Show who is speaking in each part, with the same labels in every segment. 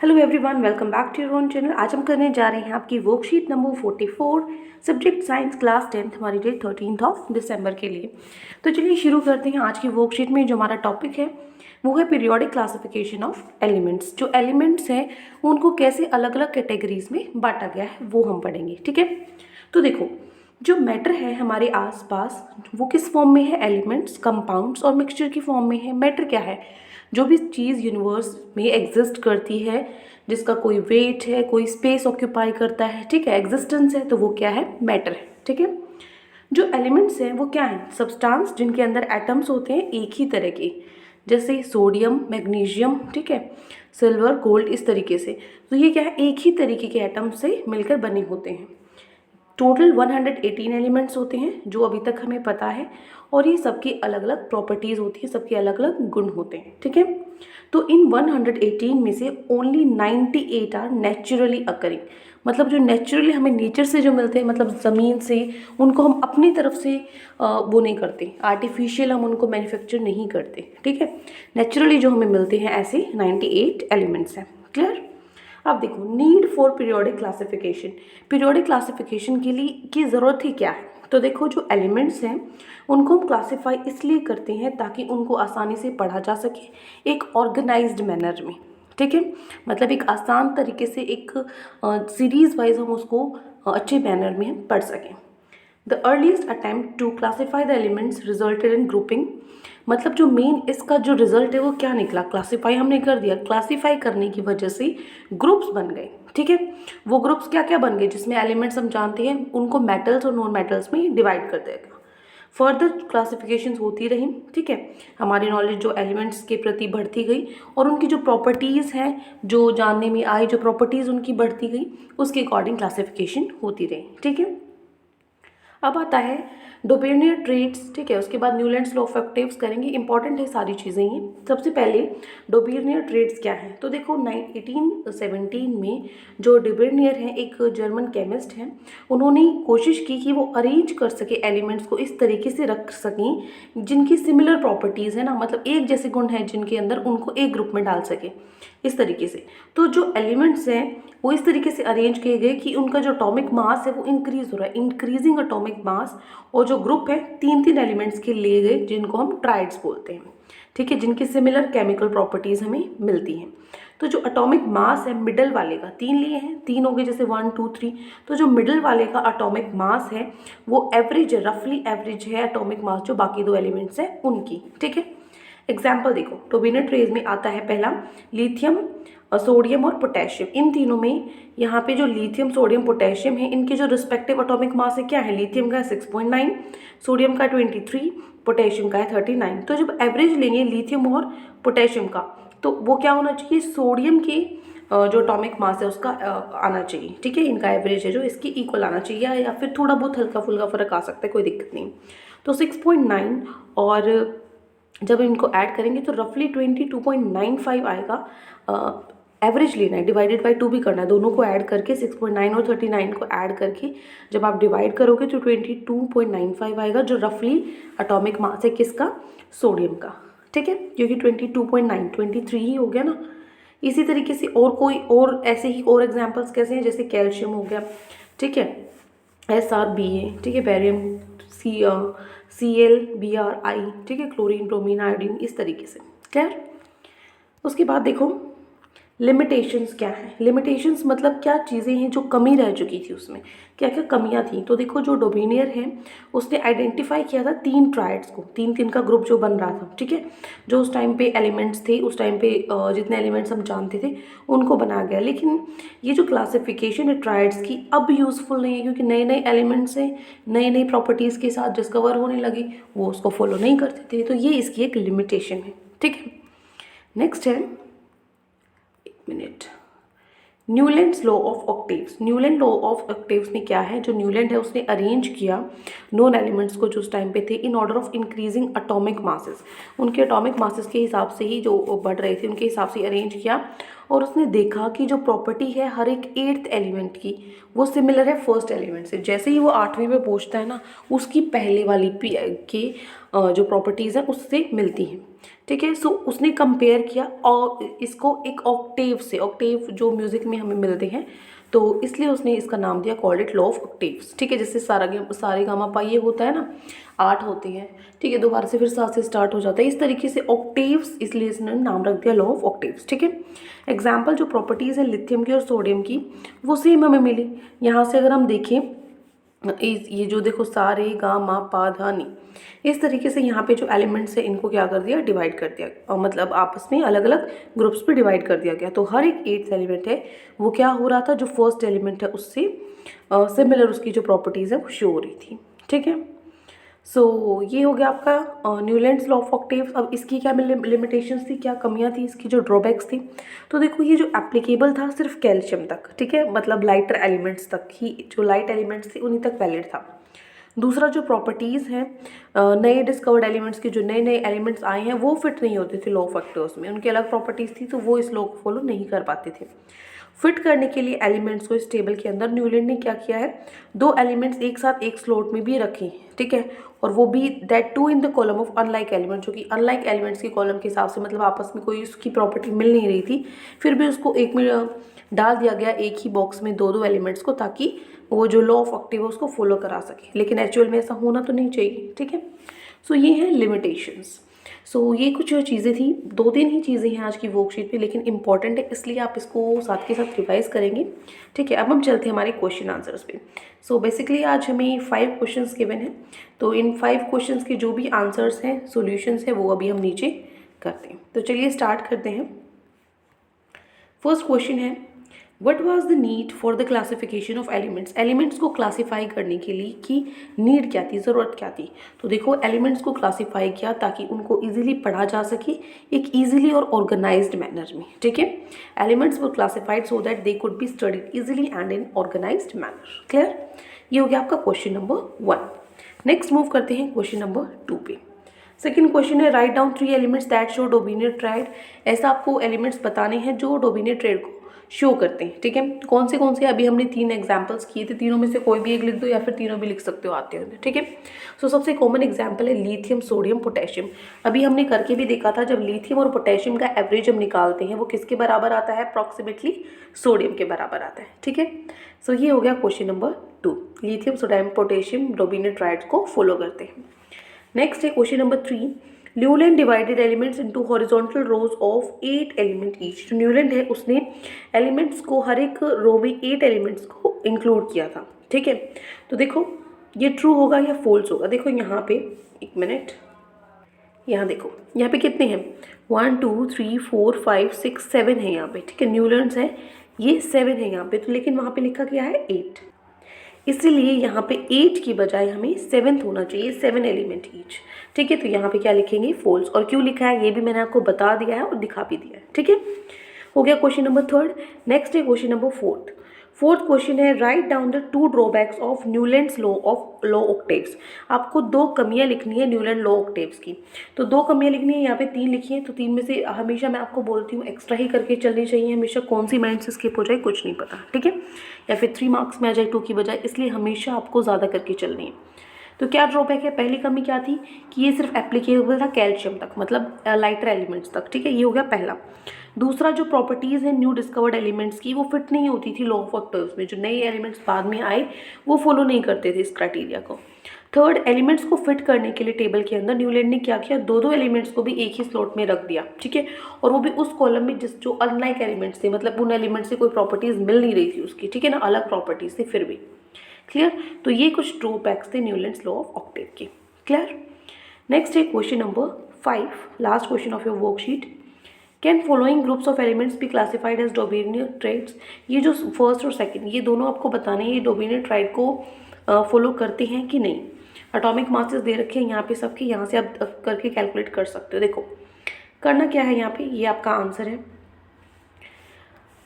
Speaker 1: Hello everyone, welcome back to your own channel. आज हम करने जा रहे हैं आपकी worksheet number 44 subject science class 10th हमारी डेट 13 दिसंबर के लिए। तो चलिए शुरू करते हैं। आज की वर्कशीट में जो हमारा टॉपिक है वो है पीरियोडिक क्लासिफिकेशन ऑफ एलिमेंट्स। जो एलिमेंट्स हैं उनको कैसे अलग अलग कैटेगरीज में बांटा गया है वो हम पढ़ेंगे। ठीक है, तो देखो जो मैटर है हमारे आसपास वो किस फॉर्म में है? एलिमेंट्स, कंपाउंड्स और मिक्सचर की फॉर्म में है। मैटर क्या है? जो भी चीज़ यूनिवर्स में एग्जिस्ट करती है, जिसका कोई वेट है, कोई स्पेस ऑक्यूपाई करता है, ठीक है, एग्जिस्टेंस है, तो वो क्या है? मैटर है। ठीक है, जो एलिमेंट्स हैं वो क्या हैं? सब्सटेंस जिनके अंदर एटम्स होते हैं एक ही तरह के, जैसे सोडियम, मैग्नीशियम, ठीक है, सिल्वर, गोल्ड, इस तरीके से। तो ये क्या है? एक ही तरीके के एटम्स से मिलकर बने होते हैं। टोटल 118 एलिमेंट्स होते हैं जो अभी तक हमें पता है, और ये सबकी अलग अलग प्रॉपर्टीज़ होती हैं, सबके अलग अलग गुण होते हैं। ठीक है, तो इन 118 में से ओनली 98 आर नेचुरली अकरिंग, मतलब जो नेचुरली हमें नेचर से जो मिलते हैं, मतलब ज़मीन से, उनको हम अपनी तरफ से वो नहीं करते, आर्टिफिशियल हम उनको मैन्युफैक्चर नहीं करते। ठीक है, नेचुरली जो हमें मिलते हैं ऐसे 98 एलिमेंट्स हैं। क्लियर? अब देखो, need for periodic classification. Periodic classification के लिए की ज़रूरत ही क्या है? तो देखो, जो एलिमेंट्स हैं उनको हम क्लासिफाई इसलिए करते हैं ताकि उनको आसानी से पढ़ा जा सके एक ऑर्गेनाइज्ड मैनर में। ठीक है, मतलब एक आसान तरीके से एक सीरीज वाइज हम उसको अच्छे मैनर में हम पढ़ सकें। The earliest attempt to classify the elements resulted in grouping, मतलब जो मेन इसका जो रिजल्ट है वो क्या निकला? क्लासीफाई हमने कर दिया, क्लासीफाई करने की वजह से ग्रुप्स बन गए। ठीक है, वो ग्रुप्स क्या क्या बन गए? जिसमें एलिमेंट्स हम जानते हैं उनको मेटल्स और नॉन मेटल्स में डिवाइड कर देगा। फर्दर क्लासिफिकेशंस होती रही। ठीक है, हमारी नॉलेज जो एलिमेंट्स के प्रति बढ़ती गई और उनकी जो प्रॉपर्टीज़ हैं जो जानने में आई, जो प्रॉपर्टीज़ उनकी बढ़ती गई, उसके अकॉर्डिंग क्लासिफिकेशन होती रही। ठीक है, अब आता है डोबेनियर ट्रेट्स। ठीक है, उसके बाद न्यूलैंड्स लॉ ऑफ एक्टिव्स करेंगे। इंपॉर्टेंट है सारी चीज़ें ये। सबसे पहले डोबेनियर ट्रेट्स क्या है? तो देखो 1817 में जो डोबेनियर हैं एक जर्मन केमिस्ट हैं, उन्होंने कोशिश की कि वो अरेंज कर सके एलिमेंट्स को, इस तरीके से रख सकें जिनकी सिमिलर प्रॉपर्टीज़ है ना, मतलब एक जैसे गुण हैं जिनके अंदर, उनको एक ग्रुप में डाल सके इस तरीके से। तो जो एलिमेंट्स हैं वो इस तरीके से अरेंज किए गए कि उनका जो एटॉमिक मास है वो इंक्रीज हो रहा है, इंक्रीजिंग एटॉमिक मास। और जो ग्रुप है तीन तीन एलिमेंट्स के लिए गए जिनको हम ट्राइड्स बोलते हैं। ठीक है, जिनकी सिमिलर केमिकल प्रॉपर्टीज़ हमें मिलती हैं। तो जो एटॉमिक मास है मिडल वाले का, तीन लिए हैं, तीन हो गए जैसे 1 2 3, तो जो मिडल वाले का एटॉमिक मास है वो एवरेज, रफली एवरेज है एटॉमिक मास जो बाकी दो एलिमेंट्स हैं उनकी। ठीक है, एग्जाम्पल देखो, डोबेनियर ट्रेज में आता है पहला लिथियम, सोडियम और पोटेशियम। इन तीनों में यहाँ पे जो लिथियम, सोडियम, पोटेशियम है, इनके जो रिस्पेक्टिव एटॉमिक मास है क्या है? लिथियम का 6.9, सोडियम का 23, पोटेशियम का है 39। तो जब एवरेज लेंगे लिथियम और पोटेशियम का, तो वो क्या होना चाहिए? सोडियम की जो एटॉमिक मास है उसका आना चाहिए। ठीक है, इनका एवरेज है जो इसकी इक्वल आना चाहिए, या फिर थोड़ा बहुत हल्का फुल्का फर्क आ सकता है, कोई दिक्कत नहीं। तो 6.9, और जब इनको ऐड करेंगे तो रफली 22.95 आएगा। एवरेज लेना है, डिवाइडेड बाय 2 भी करना है, दोनों को ऐड करके 6.9 और 39 को ऐड करके जब आप डिवाइड करोगे तो 22.95 आएगा, जो रफली एटॉमिक मास है किसका? सोडियम का। ठीक है, क्योंकि 22.9 23 ही हो गया ना। इसी तरीके से और कोई और ऐसे ही और एग्जांपल्स कैसे हैं? जैसे कैल्शियम हो गया, ठीक है, SrBa, ठीक है, बैरियम ClBrI, ठीक है, क्लोरीन, ब्रोमीन, आयोडीन, इस तरीके से। क्लियर? उसके बाद देखो लिमिटेशंस क्या है। लिमिटेशंस मतलब क्या चीज़ें हैं जो कमी रह चुकी थी, उसमें क्या क्या कमियां थी। तो देखो, जो डोबेनियर है उसने आइडेंटिफाई किया था तीन ट्राइड्स को, तीन तीन का ग्रुप जो बन रहा था। ठीक है, जो उस टाइम पे एलिमेंट्स थे, उस टाइम पे जितने एलिमेंट्स हम जानते थे उनको बनाया गया। लेकिन ये जो क्लासिफिकेशन है ट्राइड्स की अब यूज़फुल नहीं है, क्योंकि नए नए एलिमेंट्स हैं, नई नई प्रॉपर्टीज़ के साथ डिस्कवर होने लगी, वो उसको फॉलो नहीं करते थे। तो ये इसकी एक लिमिटेशन है। ठीक है, नेक्स्ट है, minute, Newlands law of octaves. Newland law of octaves में क्या है? जो न्यूलैंड है उसने अरेंज किया नॉन एलिमेंट्स को जो उस टाइम पे थे in order of increasing atomic masses, उनके एटॉमिक मासेस के हिसाब से ही जो बढ़ रहे थे उनके हिसाब से अरेंज किया। और उसने देखा कि जो प्रॉपर्टी है हर एक 8th एलिमेंट की वो सिमिलर है फर्स्ट एलिमेंट से। जैसे ही वो 8वीं में पहुंचता है ना, उसकी पहले वाली के जो प्रॉपर्टीज़ हैं उससे मिलती हैं। ठीक है, सो उसने कंपेयर किया और इसको एक ऑक्टेव से, ऑक्टेव जो म्यूज़िक में हमें मिलते हैं, तो इसलिए उसने इसका नाम दिया, called it law of octaves. ठीक है, जैसे सारे गामा पा ये होता है ना, 8 होते हैं। ठीक है, दोबारा से फिर 7 से स्टार्ट हो जाता है, इस तरीके से ऑक्टेव्स, इसलिए इसने नाम रख दिया लॉ ऑफ ऑक्टेव्स। ठीक है, एग्जाम्पल जो प्रॉपर्टीज़ है लिथियम की और सोडियम की वो सेम हमें मिली। यहाँ से अगर हम देखें ये जो देखो सारे गा मा पा धा नी, इस तरीके से यहाँ पे जो एलिमेंट्स है इनको क्या कर दिया, डिवाइड कर दिया, और मतलब आपस में अलग अलग ग्रुप्स में डिवाइड कर दिया गया। तो हर एक 8th एलिमेंट है वो क्या हो रहा था, जो फर्स्ट एलिमेंट है उससे सिमिलर उसकी जो प्रॉपर्टीज़ है वो शो हो रही थी। ठीक है, सो ये हो गया आपका न्यूलैंड्स लॉ ऑफ ऑक्टेव्स। अब इसकी क्या लिमिटेशंस थी, क्या कमियां थी, इसकी जो ड्रॉबैक्स थी, तो देखो ये जो एप्लीकेबल था सिर्फ कैल्शियम तक। ठीक है, मतलब लाइटर एलिमेंट्स तक ही, जो लाइट एलिमेंट्स थे उन्हीं तक वैलिड था। दूसरा जो प्रॉपर्टीज़ हैं नए डिस्कवर्ड एलिमेंट्स के, जो नए नए एलिमेंट्स आए हैं वो फिट नहीं होते थे लॉ ऑफ ऑक्टेव्स में, उनकी अलग प्रॉपर्टीज़ थी, तो वो इस लॉ को फॉलो नहीं कर पाते थे। फिट करने के लिए एलिमेंट्स को इस टेबल के अंदर न्यूलैंड ने क्या किया है, 2 एलिमेंट्स एक साथ एक स्लॉट में भी रखे हैं। ठीक है, और वो भी that two in the column of unlike element, जो कि अनलाइक एलिमेंट्स के कॉलम के हिसाब से, मतलब आपस में कोई उसकी प्रॉपर्टी मिल नहीं रही थी, फिर भी उसको एक में डाल दिया गया, एक ही बॉक्स में 2-2 एलिमेंट्स को, ताकि वो जो लॉ ऑफ ऑक्टेव है उसको फॉलो करा सके। लेकिन एक्चुअल में ऐसा होना तो नहीं चाहिए। ठीक है, सो ये है लिमिटेशंस। सो ये कुछ चीज़ें थी, 2-3 ही चीज़ें हैं आज की वर्कशीट पे, लेकिन इंपॉर्टेंट है इसलिए आप इसको साथ के साथ रिवाइज करेंगे। ठीक है, अब हम चलते हैं हमारे क्वेश्चन आंसर्स पे। सो बेसिकली आज हमें 5 क्वेश्चंस गिवन हैं, तो इन 5 क्वेश्चंस के जो भी आंसर्स हैं, सॉल्यूशंस हैं, वो अभी हम नीचे करते हैं। तो चलिए स्टार्ट करते हैं। फर्स्ट क्वेश्चन है, what was the need for the classification of elements. Elements को क्लासीफाई करने के लिए की नीड क्या थी, ज़रूरत क्या थी। तो देखो एलिमेंट्स को क्लासीफाई किया ताकि उनको इजीली पढ़ा जा सके एक इजीली और ऑर्गेनाइज्ड मैनर में। ठीक है, elements were classified so that they could be studied easily and in organised manner. Clear, ये हो गया आपका क्वेश्चन नंबर 1। नेक्स्ट मूव करते हैं क्वेश्चन नंबर 2 पे। सेकेंड क्वेश्चन है, write down 3 elements that show dominate tried. ऐसा आपको एलिमेंट्स बताने हैं जो डोमिनेट ट्राइड को शो करते हैं। ठीक है, कौन से अभी हमने 3 एग्जाम्पल्स किए थे, तीनों में से कोई भी एक लिख दो या फिर तीनों भी लिख सकते हो आते हैं। ठीक है, सो सबसे कॉमन एग्जाम्पल है लिथियम, सोडियम, पोटेशियम। अभी हमने करके भी देखा था, जब लिथियम और पोटेशियम का एवरेज हम निकालते हैं वो किसके बराबर आता है, अप्रॉक्सीमेटली सोडियम के बराबर आता है। ठीक है, सो ये हो गया question number 2। Lithium, sodium, potassium dominate triads को फॉलो करते हैं। नेक्स्ट है question number 3। Newland divided elements into horizontal rows of 8 element each. जो न्यूलैंड है उसने एलिमेंट्स को हर एक रो में 8 एलिमेंट्स को इंक्लूड किया था। ठीक है, तो देखो ये ट्रू होगा या फॉल्स होगा। देखो यहाँ पे एक मिनट, यहाँ देखो यहाँ पे कितने हैं, 1 2 3 4 5 6 7 है यहाँ पे। ठीक है, न्यूलैंड्स है ये 7 है यहाँ पे, तो लेकिन वहाँ पे लिखा क्या है 8, इसीलिए यहाँ पे 8 की बजाय हमें 7th होना चाहिए, 7 एलिमेंट ईच। ठीक है, तो यहाँ पे क्या लिखेंगे, फॉल्स। और क्यों लिखा है ये भी मैंने आपको बता दिया है और दिखा भी दिया है। ठीक है, हो गया क्वेश्चन नंबर 3। नेक्स्ट है क्वेश्चन नंबर 4। फोर्थ क्वेश्चन है, write down the 2 drawbacks of Newlands law octaves. आपको 2 कमियां लिखनी है न्यूलैंड लॉ ऑक्टेव्स की। तो 2 कमियां लिखनी है, यहाँ पे 3 लिखी है, तो 3 में से हमेशा मैं आपको बोलती हूँ एक्स्ट्रा ही करके चलनी चाहिए हमेशा, कौन सी माइंड से स्किप हो जाए कुछ नहीं पता। ठीक है, या फिर 3 मार्क्स में आ जाए 2 की बजाय, इसलिए हमेशा आपको ज़्यादा करके चलनी है। तो क्या ड्रॉबैक है, पहली कमी क्या थी कि ये सिर्फ एप्लीकेबल था कैल्शियम तक, मतलब लाइटर एलिमेंट्स तक। ठीक है, ये हो गया पहला। दूसरा, जो प्रॉपर्टीज़ है न्यू डिस्कवर्ड एलिमेंट्स की वो फिट नहीं होती थी लॉ ऑफ ऑक्टेव्स में, जो नए एलिमेंट्स बाद में आए वो फॉलो नहीं करते थे इस क्राइटेरिया को। थर्ड, एलिमेंट्स को फिट करने के लिए टेबल के अंदर न्यूलैंड ने क्या किया, 2-2 एलिमेंट्स को भी एक ही स्लॉट में रख दिया। ठीक है, और वो भी उस कॉलम में जो अनलाइक एलिमेंट्स थे, मतलब उन एलिमेंट्स से कोई प्रॉपर्टीज़ मिल नहीं रही थी उसकी। ठीक है ना, अलग प्रॉपर्टीज़ थी फिर भी। क्लियर, तो ये कुछ ड्रॉबैक्स थे न्यूलैंड्स लॉ ऑफ ऑक्टेव के। क्लियर, नेक्स्ट है question number 5, last question of your worksheet. Can following groups of elements be classified as dominate triads. ये जो फर्स्ट और सेकंड, ये दोनों आपको बताने हैं ये डोमिनेट ट्राइड को फॉलो करते हैं कि नहीं। एटॉमिक मासेस दे रखे हैं यहाँ पे सबके, यहाँ से आप करके कैलकुलेट कर सकते हो। देखो करना क्या है, यहाँ पे ये आपका आंसर है।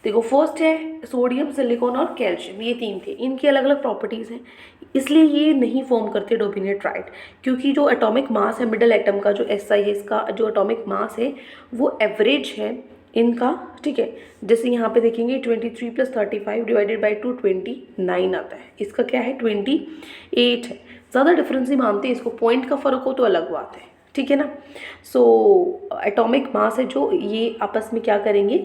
Speaker 1: देखो फर्स्ट है सोडियम, सिलिकॉन और कैल्शियम, ये 3 थे, इनकी अलग अलग प्रॉपर्टीज़ हैं, इसलिए ये नहीं फॉर्म करते डोमिनेट ट्राइड, क्योंकि जो एटॉमिक मास है मिडल एटम का जो SI है, इसका जो एटॉमिक मास है वो एवरेज है इनका। ठीक है, जैसे यहाँ पे देखेंगे 23 + 35 डिवाइडेड बाई 2 29 आता है, इसका क्या है 28 है। ज़्यादा डिफरेंस नहीं मानते, इसको पॉइंट का फ़र्क हो तो अलग बात है, ठीक है ना। सो एटॉमिक मास है जो, ये आपस में क्या करेंगे,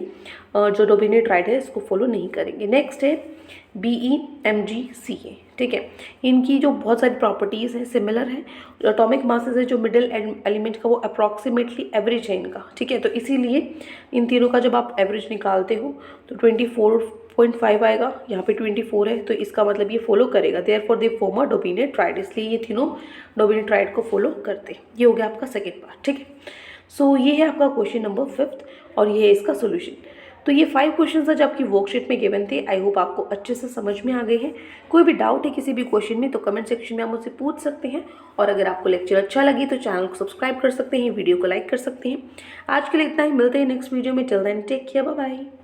Speaker 1: जो डोबिने ट्राइड है इसको फॉलो नहीं करेंगे। नेक्स्ट है BeMgCa, ठीक है। इनकी जो बहुत सारी प्रॉपर्टीज़ हैं सिमिलर है। एटॉमिक मासेस है जो मिडिल एलिमेंट का वो अप्रॉक्सीमेटली एवरेज है इनका, ठीक है। तो इसीलिए इन तीनों का जब आप एवरेज निकालते हो तो 24.5 आएगा, यहाँ पे 24 है, तो इसका मतलब ये फॉलो करेगा, therefore they form a Dobereiner triad, इसलिए ये तीनों डोबिने ट्राइड को फॉलो करते हैं। ये हो गया आपका सेकेंड पार्ट, ठीक है। सो ये है आपका क्वेश्चन नंबर 5 और ये है इसका सोल्यूशन। तो ये 5 क्वेश्चंस आज आपकी वर्कशीट में गिवन थे। आई होप आपको अच्छे से समझ में आ गए हैं। कोई भी डाउट है किसी भी क्वेश्चन में तो कमेंट सेक्शन में आप मुझसे पूछ सकते हैं, और अगर आपको लेक्चर अच्छा लगी तो चैनल को सब्सक्राइब कर सकते हैं, वीडियो को लाइक कर सकते हैं। आज के लिए इतना ही, मिलते हैं नेक्स्ट वीडियो में। Till then take care, bye bye.